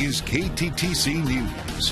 is KTTC News.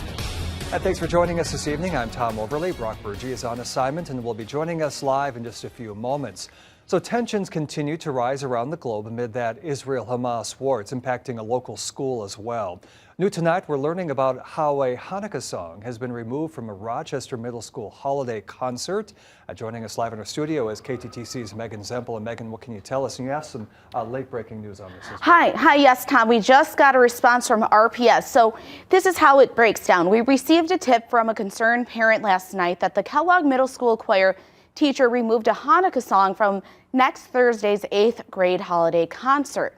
Thanks for joining us this evening. I'm Tom Overley. Brock Burgee is on assignment and will be joining us live in just a few moments. So tensions continue to rise around the globe amid that Israel-Hamas war. It's impacting a local school as well. New tonight, we're learning about how a Hanukkah song has been removed from a Rochester Middle School holiday concert. Joining us live in our studio is KTTC's Megan Zempel. And Megan, what can you tell us? And you have some late-breaking news on this as well. Hi, yes, Tom. We just got a response from RPS. So this is how it breaks down. We received a tip from a concerned parent last night that the Kellogg Middle School choir teacher removed a Hanukkah song from next Thursday's 8th grade holiday concert.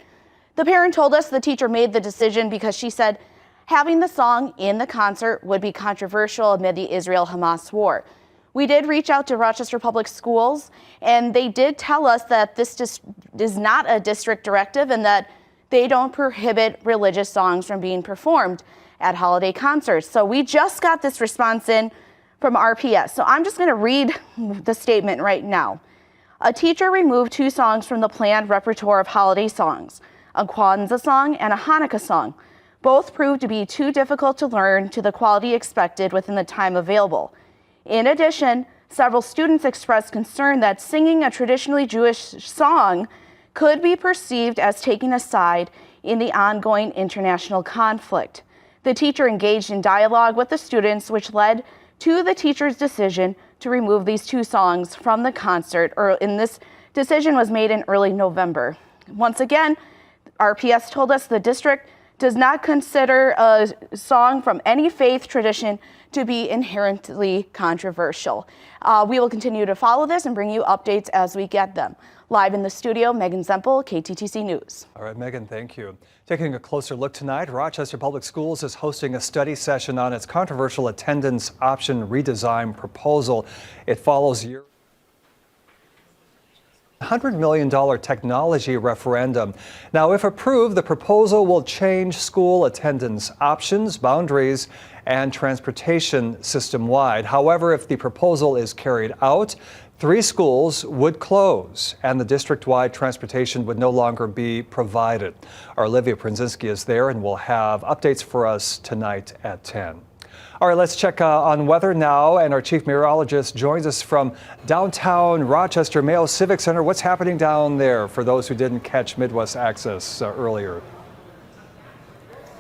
The parent told us the teacher made the decision because she said having the song in the concert would be controversial amid the Israel-Hamas war. We did reach out to Rochester Public Schools, and they did tell us that this is not a district directive and that they don't prohibit religious songs from being performed at holiday concerts. So we just got this response in from RPS. So I'm just going to read the statement right now. A teacher removed 2 songs from the planned repertoire of holiday songs, a Kwanzaa song and a Hanukkah song. Both proved to be too difficult to learn to the quality expected within the time available. In addition, several students expressed concern that singing a traditionally Jewish song could be perceived as taking a side in the ongoing international conflict. The teacher engaged in dialogue with the students, which led to the teacher's decision to remove these 2 songs from the concert, and this decision was made in early November. Once again, RPS told us the district does not consider a song from any faith tradition to be inherently controversial. We will continue to follow this and bring you updates as we get them. Live in the studio, Megan Zempel, KTTC News. All right, Megan, thank you. Taking a closer look tonight, Rochester Public Schools is hosting a study session on its controversial attendance option redesign proposal. It follows year $100 million technology referendum. Now, if approved, the proposal will change school attendance options, boundaries, and transportation system-wide. However, if the proposal is carried out, 3 schools would close and the district-wide transportation would no longer be provided. Our Olivia Prynzinski is there and will have updates for us tonight at 10. All right, let's check on weather now, and our chief meteorologist joins us from downtown Rochester, Mayo Civic Center. What's happening down there for those who didn't catch Midwest Access earlier?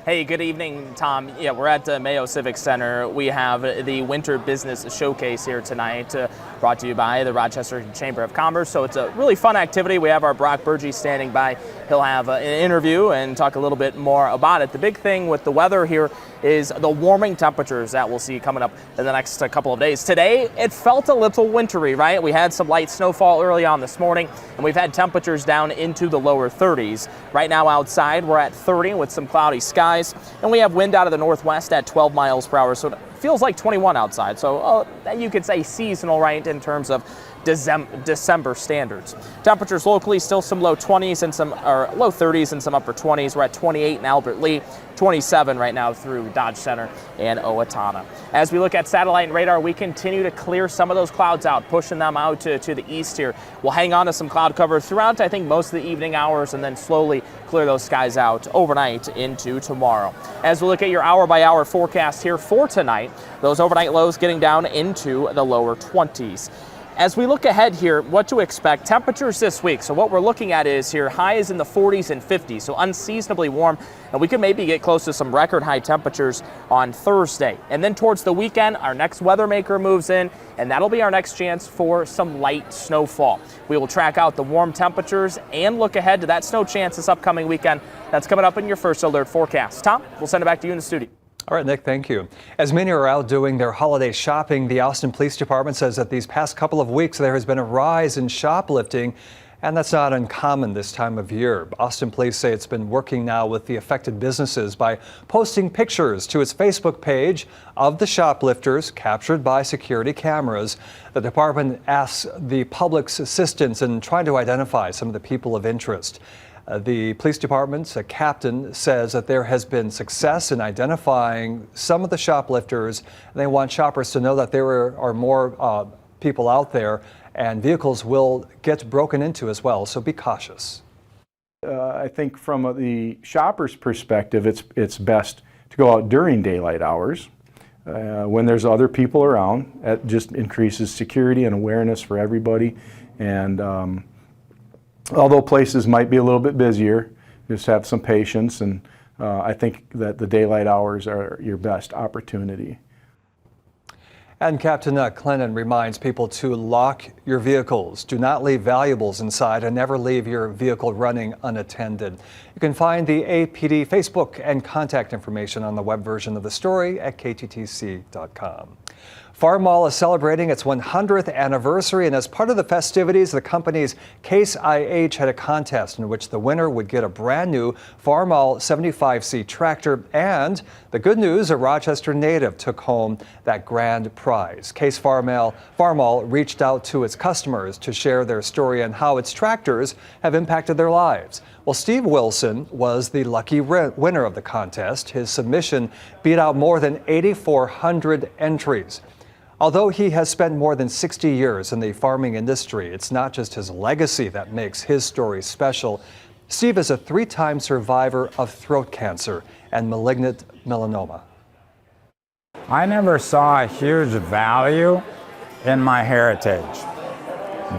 Hey, good evening, Tom. Yeah, we're at Mayo Civic Center. We have the Winter Business Showcase here tonight, brought to you by the Rochester Chamber of Commerce. So it's a really fun activity. We have our Brock Burgee standing by. He'll have an interview and talk a little bit more about it. The big thing with the weather here is the warming temperatures that we'll see coming up in the next couple of days. Today, it felt a little wintry, right? We had some light snowfall early on this morning, and we've had temperatures down into the lower 30s. Right now outside, we're at 30 with some cloudy skies, and we have wind out of the northwest at 12 miles per hour, so it feels like 21 outside. So you could say seasonal, right, in terms of December standards. Temperatures locally still some low 20s and some low 30s and some upper 20s. We're at 28 in Albert Lee, 27 right now through Dodge Center and Owatonna. As we look at satellite and radar, we continue to clear some of those clouds out, pushing them out to the east here. We'll hang on to some cloud cover throughout, I think, most of the evening hours, and then slowly clear those skies out overnight into tomorrow. As we look at your hour-by-hour forecast here for tonight, those overnight lows getting down into the lower 20s. As we look ahead here, what to expect, temperatures this week. So what we're looking at is here, highs in the 40s and 50s, so unseasonably warm, and we could maybe get close to some record high temperatures on Thursday. And then towards the weekend, our next weather maker moves in, and that'll be our next chance for some light snowfall. We will track out the warm temperatures and look ahead to that snow chance this upcoming weekend. That's coming up in your first alert forecast. Tom, we'll send it back to you in the studio. All right, Nick, thank you. As many are out doing their holiday shopping, the Austin Police Department says that these past couple of weeks there has been a rise in shoplifting, and that's not uncommon this time of year. Austin Police say it's been working now with the affected businesses by posting pictures to its Facebook page of the shoplifters captured by security cameras. The department asks the public's assistance in trying to identify some of the people of interest. The police department's captain says that there has been success in identifying some of the shoplifters. They want shoppers to know that there are more people out there, and vehicles will get broken into as well, so be cautious. I think from the shopper's perspective, it's best to go out during daylight hours when there's other people around. It just increases security and awareness for everybody. And although places might be a little bit busier, just have some patience, and I think that the daylight hours are your best opportunity. And Captain Clennon reminds people to lock your vehicles. Do not leave valuables inside and never leave your vehicle running unattended. You can find the APD Facebook and contact information on the web version of the story at kttc.com. Farm Mall is celebrating its 100th anniversary, and as part of the festivities, the company's Case IH had a contest in which the winner would get a brand new Farm Mall 75C tractor, and the good news, a Rochester native took home that grand prize. Case Farm Mall reached out to its customers to share their story on how its tractors have impacted their lives. Well, Steve Wilson was the lucky winner of the contest. His submission beat out more than 8,400 entries. Although he has spent more than 60 years in the farming industry, it's not just his legacy that makes his story special. Steve is a 3-time survivor of throat cancer and malignant melanoma. I never saw a huge value in my heritage,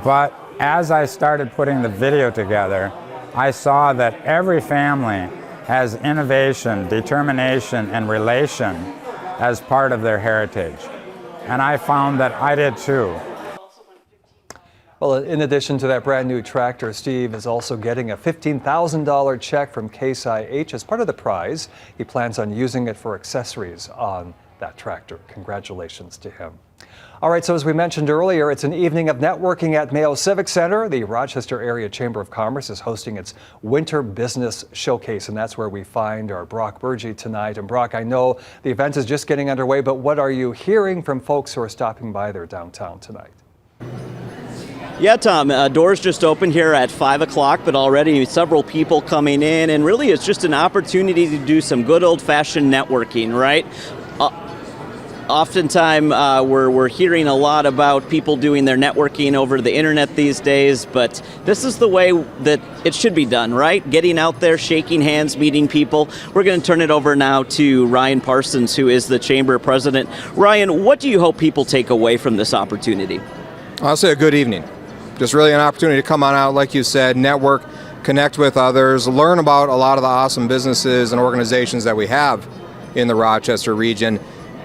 but as I started putting the video together, I saw that every family has innovation, determination, and relation as part of their heritage. And I found that I did too. Well, in addition to that brand new tractor, Steve is also getting a $15,000 check from Case IH as part of the prize. He plans on using it for accessories on that tractor. Congratulations to him. All right, so as we mentioned earlier, it's an evening of networking at Mayo Civic Center. The Rochester Area Chamber of Commerce is hosting its Winter Business Showcase, and that's where we find our Brock Burgee tonight. And Brock, I know the event is just getting underway, but what are you hearing from folks who are stopping by there downtown tonight? Yeah, Tom, doors just opened here at 5 o'clock, but already several people coming in, and really it's just an opportunity to do some good old-fashioned networking, right? Oftentimes, we're hearing a lot about people doing their networking over the internet these days, but this is the way that it should be done, right? Getting out there, shaking hands, meeting people. We're going to turn it over now to Ryan Parsons, who is the Chamber President. Ryan, what do you hope people take away from this opportunity? I'll say a good evening. Just really an opportunity to come on out, like you said, network, connect with others, learn about a lot of the awesome businesses and organizations that we have in the Rochester region.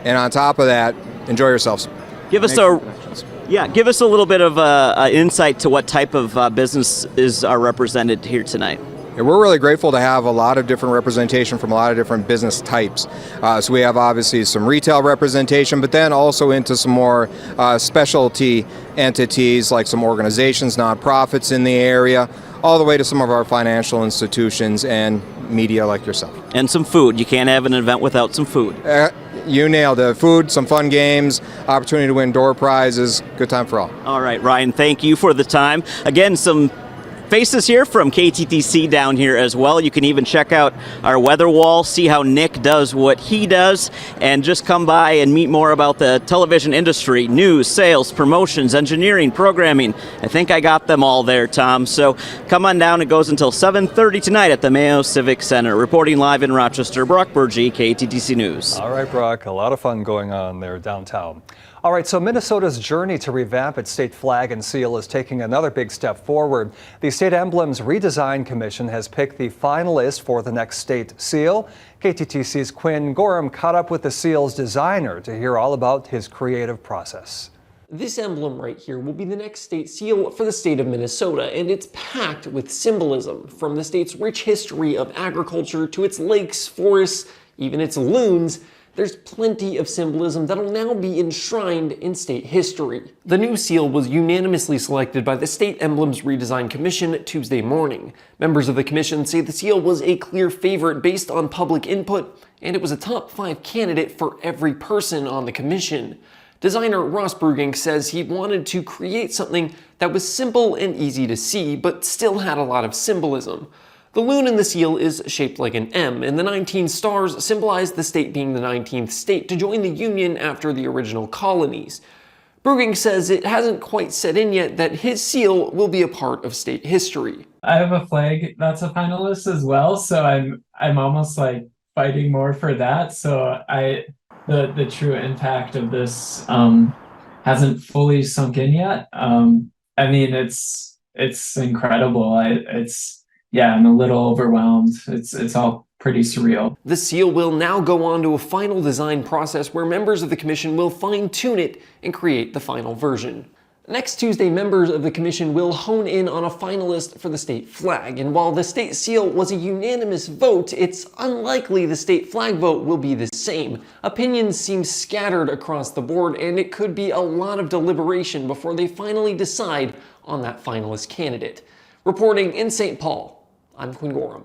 And on top of that, enjoy yourselves. Give us a little bit of insight to what type of businesses are represented here tonight. Yeah, we're really grateful to have a lot of different representation from a lot of different business types. So we have obviously some retail representation, but then also into some more specialty entities like some organizations, nonprofits in the area, all the way to some of our financial institutions and media like yourself. And some food. You can't have an event without some food. You nailed it. Food, some fun games, opportunity to win door prizes. Good time for all. All right, Ryan, thank you for the time. Again, some faces here from KTTC down here as well. You can even check out our weather wall, see how Nick does what he does, and just come by and meet more about the television industry, news, sales, promotions, engineering, programming. I think I got them all there, Tom. So come on down. It goes until 7:30 tonight at the Mayo Civic Center. Reporting live in Rochester, Brock Burgee, KTTC News. All right, Brock, a lot of fun going on there downtown. All right, so Minnesota's journey to revamp its state flag and seal is taking another big step forward. The State Emblems Redesign Commission has picked the finalist for the next state seal. KTTC's Quinn Gorham caught up with the seal's designer to hear all about his creative process. This emblem right here will be the next state seal for the state of Minnesota, and it's packed with symbolism, from the state's rich history of agriculture to its lakes, forests, even its loons. There's plenty of symbolism that'll now be enshrined in state history. The new seal was unanimously selected by the State Emblems Redesign Commission Tuesday morning. Members of the commission say the seal was a clear favorite based on public input, and it was a top 5 candidate for every person on the commission. Designer Ross Brugink says he wanted to create something that was simple and easy to see, but still had a lot of symbolism. The loon in the seal is shaped like an M, and the 19 stars symbolize the state being the 19th state to join the Union after the original colonies. Brugink says it hasn't quite set in yet that his seal will be a part of state history. I have a flag that's a finalist as well, so I'm almost like fighting more for that. So the true impact of this hasn't fully sunk in yet. I mean, it's incredible. I'm a little overwhelmed. It's all pretty surreal. The seal will now go on to a final design process where members of the commission will fine-tune it and create the final version. Next Tuesday, members of the commission will hone in on a finalist for the state flag, and while the state seal was a unanimous vote, it's unlikely the state flag vote will be the same. Opinions seem scattered across the board, and it could be a lot of deliberation before they finally decide on that finalist candidate. Reporting in St. Paul, I'm Quinn Gorham.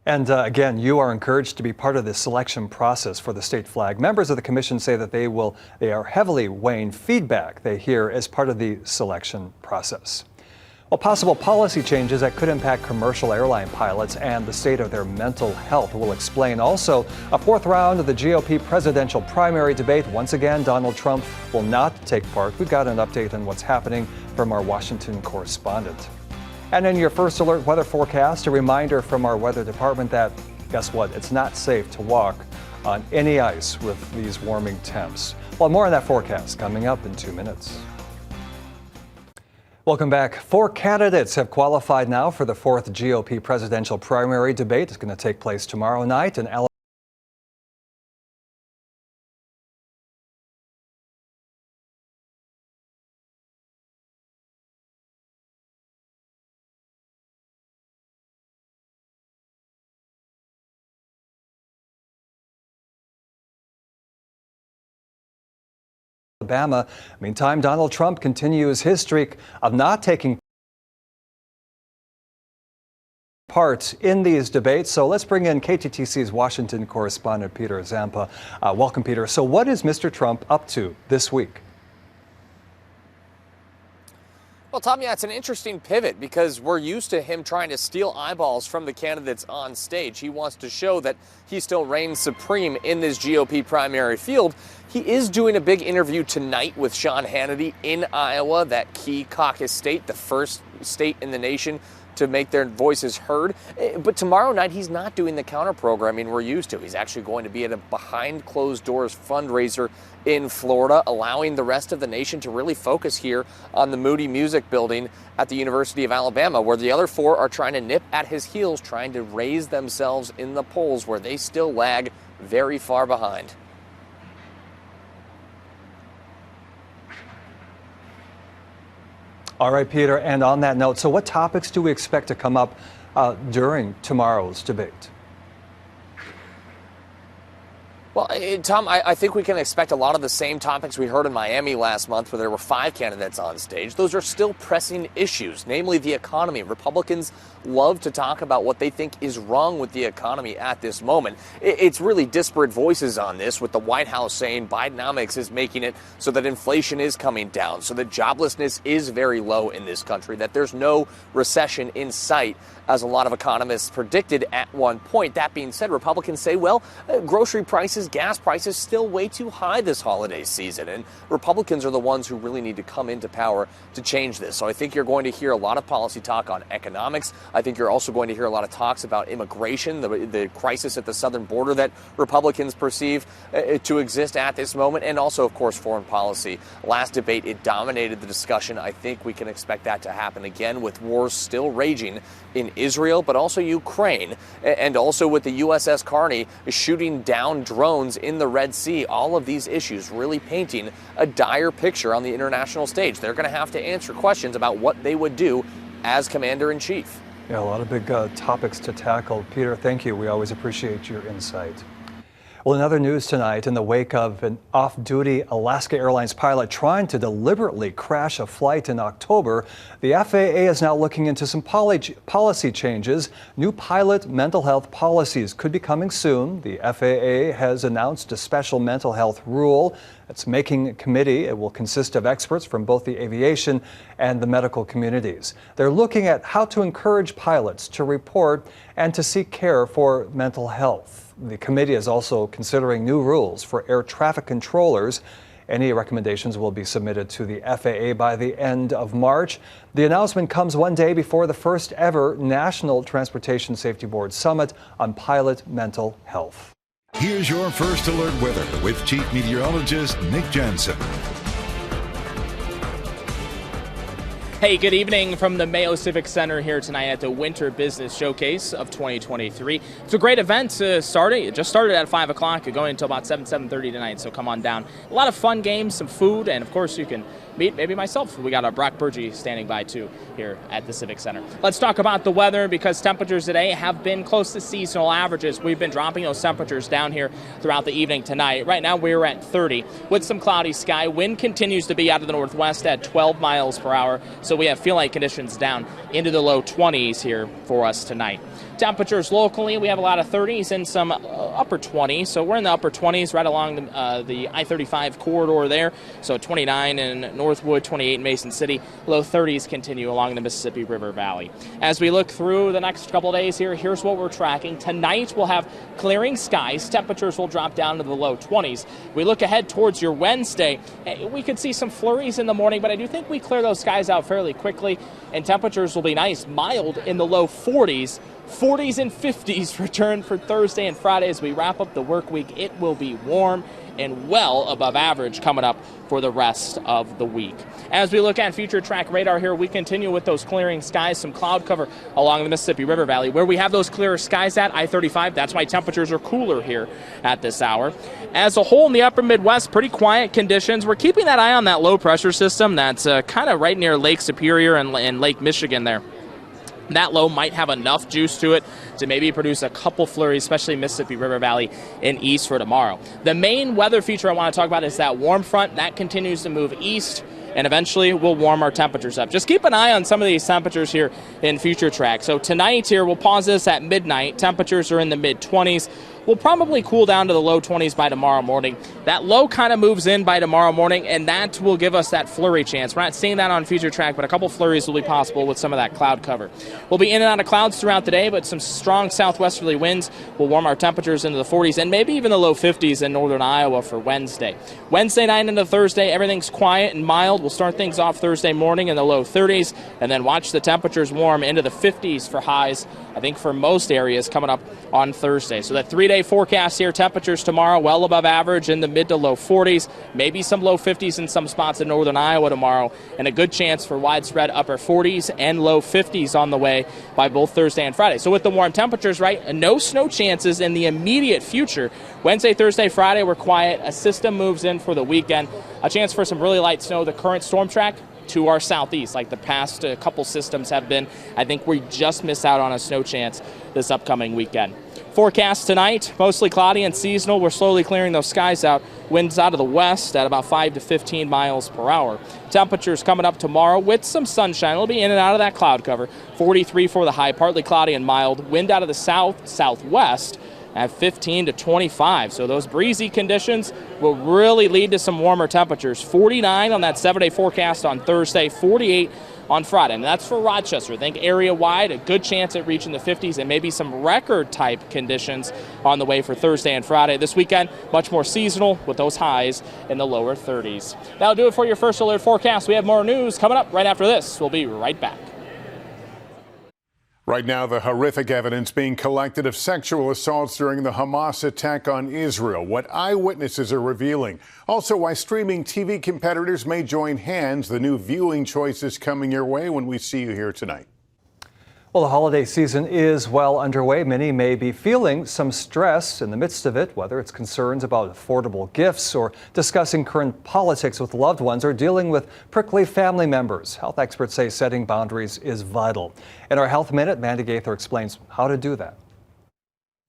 And again, you are encouraged to be part of the selection process for the state flag. Members of the commission say that they are heavily weighing feedback they hear as part of the selection process. Well, possible policy changes that could impact commercial airline pilots and the state of their mental health will explain. Also, a fourth round of the GOP presidential primary debate. Once again, Donald Trump will not take part. We've got an update on what's happening from our Washington correspondent. And in your first alert weather forecast, a reminder from our weather department that, guess what, it's not safe to walk on any ice with these warming temps. Well, more on that forecast coming up in 2 minutes. Welcome back. 4 candidates have qualified now for the 4th GOP presidential primary debate. It's going to take place tomorrow night in Alabama. Meantime, Donald Trump continues his streak of not taking part in these debates. So let's bring in KTTC's Washington correspondent, Peter Zampa. Welcome, Peter. So what is Mr. Trump up to this week? Well, Tom, yeah, it's an interesting pivot because we're used to him trying to steal eyeballs from the candidates on stage. He wants to show that he still reigns supreme in this GOP primary field. He is doing a big interview tonight with Sean Hannity in Iowa, that key caucus state, the first state in the nation to make their voices heard. But tomorrow night, he's not doing the counter programming we're used to. He's actually going to be at a behind closed doors fundraiser in Florida, allowing the rest of the nation to really focus here on the Moody Music Building at the University of Alabama, where the other 4 are trying to nip at his heels, trying to raise themselves in the polls where they still lag very far behind. All right, Peter, and on that note, so what topics do we expect to come up during tomorrow's debate? Well, Tom, I think we can expect a lot of the same topics we heard in Miami last month, where there were 5 candidates on stage. Those are still pressing issues, namely the economy. Republicans love to talk about what they think is wrong with the economy at this moment. It's really disparate voices on this, with the White House saying Bidenomics is making it so that inflation is coming down, so that joblessness is very low in this country, that there's no recession in sight, as a lot of economists predicted at one point. That being said, Republicans say, well, grocery prices, gas prices still way too high this holiday season. And Republicans are the ones who really need to come into power to change this. So I think you're going to hear a lot of policy talk on economics. I think you're also going to hear a lot of talks about immigration, the crisis at the southern border that Republicans perceive to exist at this moment, and also, of course, foreign policy. Last debate, it dominated the discussion. I think we can expect that to happen again, with wars still raging in Israel, but also Ukraine, and also with the USS Carney shooting down drones in the Red Sea. All of these issues really painting a dire picture on the international stage. They're going to have to answer questions about what they would do as commander-in-chief. Yeah, a lot of big topics to tackle. Peter, thank you. We always appreciate your insight. Well, in other news tonight, in the wake of an off-duty Alaska Airlines pilot trying to deliberately crash a flight in October, the FAA is now looking into some policy changes. New pilot mental health policies could be coming soon. The FAA has announced a special mental health rule that's making a committee. It will consist of experts from both the aviation and the medical communities. They're looking at how to encourage pilots to report and to seek care for mental health. The committee is also considering new rules for air traffic controllers Any recommendations will be submitted to the FAA by the end of March. The announcement comes one day before the first ever National Transportation Safety Board Summit on pilot mental health. Here's your first alert weather with Chief Meteorologist Nick Jansen. Hey, good evening from the Mayo Civic Center here tonight at the Winter Business Showcase of 2023. It's a great event to start it. It just started at 5 o'clock, going until about 7:30 tonight, so come on down. A lot of fun games, some food, and of course you can meet maybe myself. We got Brock Burgee standing by too here at the Civic Center. Let's talk about the weather because temperatures today have been close to seasonal averages. We've been dropping those temperatures down here throughout the evening tonight. Right now we're at 30 with some cloudy sky. Wind continues to be out of the northwest at 12 miles per hour. So we have feel-like conditions down into the low 20s here for us tonight. Temperatures locally, we have a lot of 30s and some upper 20s. So we're in the upper 20s right along the I-35 corridor there. So 29 in Northwood, 28 in Mason City. Low 30s continue along the Mississippi River Valley. As we look through the next couple of days here, here's what we're tracking. Tonight we'll have clearing skies. Temperatures will drop down to the low 20s. We look ahead towards your Wednesday. We could see some flurries in the morning, but I do think we clear those skies out fairly quickly, and temperatures will be nice, mild in the low 40s. 40s and 50s return for Thursday and Friday as we wrap up the work week. It will be warm and well above average coming up for the rest of the week. As we look at future track radar here, we continue with those clearing skies, some cloud cover along the Mississippi River Valley. Where we have those clearer skies at I-35, that's why temperatures are cooler here at this hour. As a whole in the upper Midwest, pretty quiet conditions. We're keeping that eye on that low pressure system that's kind of right near Lake Superior and Lake Michigan there. That low might have enough juice to it to maybe produce a couple flurries, especially Mississippi River Valley and east for tomorrow. The main weather feature I want to talk about is that warm front. That continues to move east, and eventually we'll warm our temperatures up. Just keep an eye on some of these temperatures here in future track. So tonight here, we'll pause this at midnight. Temperatures are in the mid-20s. We'll probably cool down to the low 20s by tomorrow morning. That low kind of moves in by tomorrow morning, and that will give us that flurry chance. We're not seeing that on future track, but a couple flurries will be possible with some of that cloud cover. We'll be in and out of clouds throughout the day, but some strong southwesterly winds will warm our temperatures into the 40s and maybe even the low 50s in northern Iowa for Wednesday. Wednesday night into Thursday, everything's quiet and mild. We'll start things off Thursday morning in the low 30s, and then watch the temperatures warm into the 50s for highs, I think, for most areas coming up on Thursday. So that 3-day forecast here, temperatures tomorrow well above average in the mid to low 40s, maybe some low 50s in some spots in northern Iowa tomorrow, and a good chance for widespread upper 40s and low 50s on the way by both Thursday and Friday. So with the warm temperatures, right, no snow chances in the immediate future. Wednesday, Thursday, Friday, we're quiet. A system moves in for the weekend. A chance for some really light snow. The current storm track to our southeast, like the past couple systems have been. I think we just miss out on a snow chance this upcoming weekend. Forecast tonight, mostly cloudy and seasonal. We're slowly clearing those skies out. Winds out of the west at about 5 to 15 miles per hour. Temperatures coming up tomorrow with some sunshine. It'll be in and out of that cloud cover. 43 for the high, partly cloudy and mild. Wind out of the southwest at 15 to 25. So those breezy conditions will really lead to some warmer temperatures. 49 on that 7-day forecast on Thursday, 48 on Friday. And that's for Rochester. I think area-wide, a good chance at reaching the 50s and maybe some record-type conditions on the way for Thursday and Friday. This weekend, much more seasonal with those highs in the lower 30s. That'll do it for your first alert forecast. We have more news coming up right after this. We'll be right back. Right now, the horrific evidence being collected of sexual assaults during the Hamas attack on Israel. What eyewitnesses are revealing. Also, why streaming TV competitors may join hands. The new viewing choices coming your way when we see you here tonight. Well, the holiday season is well underway. Many may be feeling some stress in the midst of it, whether it's concerns about affordable gifts or discussing current politics with loved ones or dealing with prickly family members. Health experts say setting boundaries is vital. In our Health Minute, Mandy Gaither explains how to do that.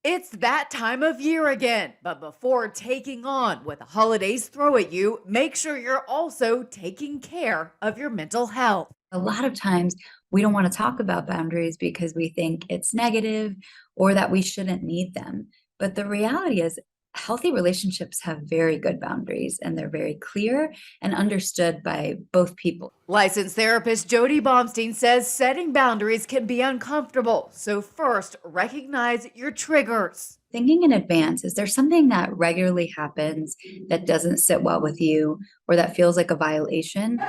It's that time of year again, but before taking on what the holidays throw at you, make sure you're also taking care of your mental health. A lot of times we don't want to talk about boundaries because we think it's negative or that we shouldn't need them. But the reality is healthy relationships have very good boundaries and they're very clear and understood by both people. Licensed therapist Jody Baumstein says setting boundaries can be uncomfortable. So first, recognize your triggers. thinking in advance, is there something that regularly happens that doesn't sit well with you or that feels like a violation?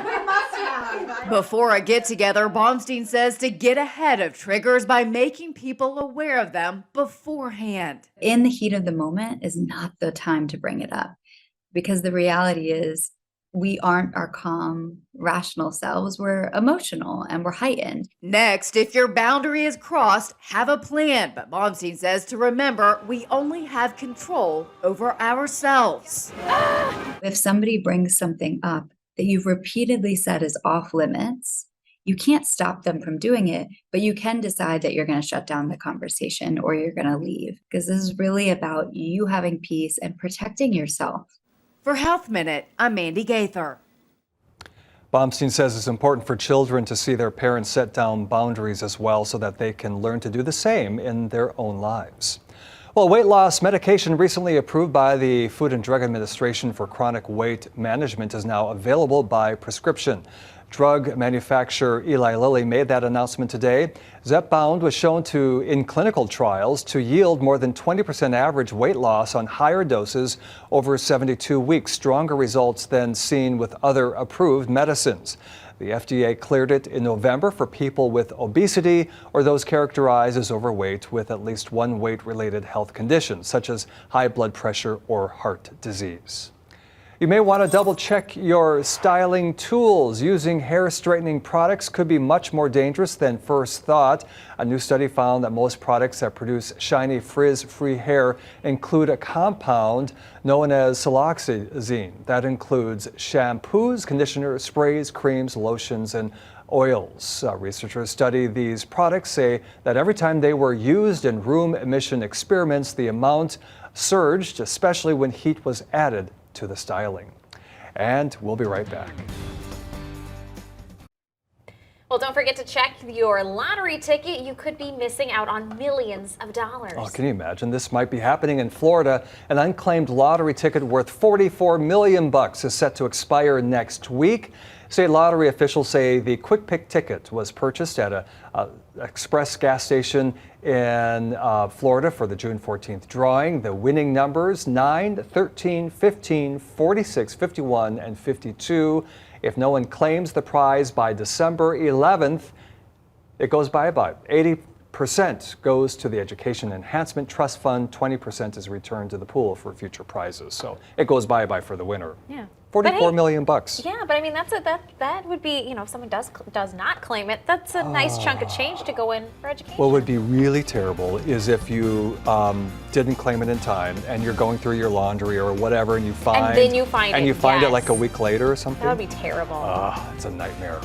Before a get-together, Baumstein says to get ahead of triggers by making people aware of them beforehand. In the heat of the moment is not the time to bring it up, because the reality is we aren't our calm, rational selves. We're emotional and we're heightened. Next, if your boundary is crossed, have a plan. But Baumstein says to remember, we only have control over ourselves. If somebody brings something up that you've repeatedly said is off limits, you can't stop them from doing it, but you can decide that you're going to shut down the conversation or you're going to leave, because this is really about you having peace and protecting yourself. For Health Minute, I'm Mandy Gaither. Baumstein says it's important for children to see their parents set down boundaries as well so that they can learn to do the same in their own lives. Well, weight loss medication recently approved by the Food and Drug Administration for chronic weight management is now available by prescription. Drug manufacturer Eli Lilly made that announcement today. Zepbound was shown in clinical trials to yield more than 20% average weight loss on higher doses over 72 weeks, stronger results than seen with other approved medicines. The FDA cleared it in November for people with obesity or those characterized as overweight with at least one weight-related health condition, such as high blood pressure or heart disease. You may want to double check your styling tools. Using hair straightening products could be much more dangerous than first thought. A new study found that most products that produce shiny, frizz-free hair include a compound known as siloxane. That includes shampoos, conditioners, sprays, creams, lotions, and oils. Researchers study these products say that every time they were used in room emission experiments, the amount surged, especially when heat was added to the styling. And we'll be right back. Well, don't forget to check your lottery ticket. You could be missing out on millions of dollars. Oh, can you imagine? This might be happening in Florida. An unclaimed lottery ticket worth $44 million is set to expire next week. State lottery officials say the Quick Pick ticket was purchased at a express gas station in Florida for the June 14th drawing. The winning numbers 9, 13, 15, 46, 51, and 52. If no one claims the prize by December 11th, it goes bye-bye. 80% goes to the Education Enhancement Trust Fund. 20% is returned to the pool for future prizes. So it goes bye-bye for the winner. Yeah. $44 million. Yeah, but I mean, that would be, if someone does not claim it, that's a nice chunk of change to go in for education. What would be really terrible is if you didn't claim it in time and you're going through your laundry or whatever and you find and then you find it yes. like a week later or something. That would be terrible. It's a nightmare.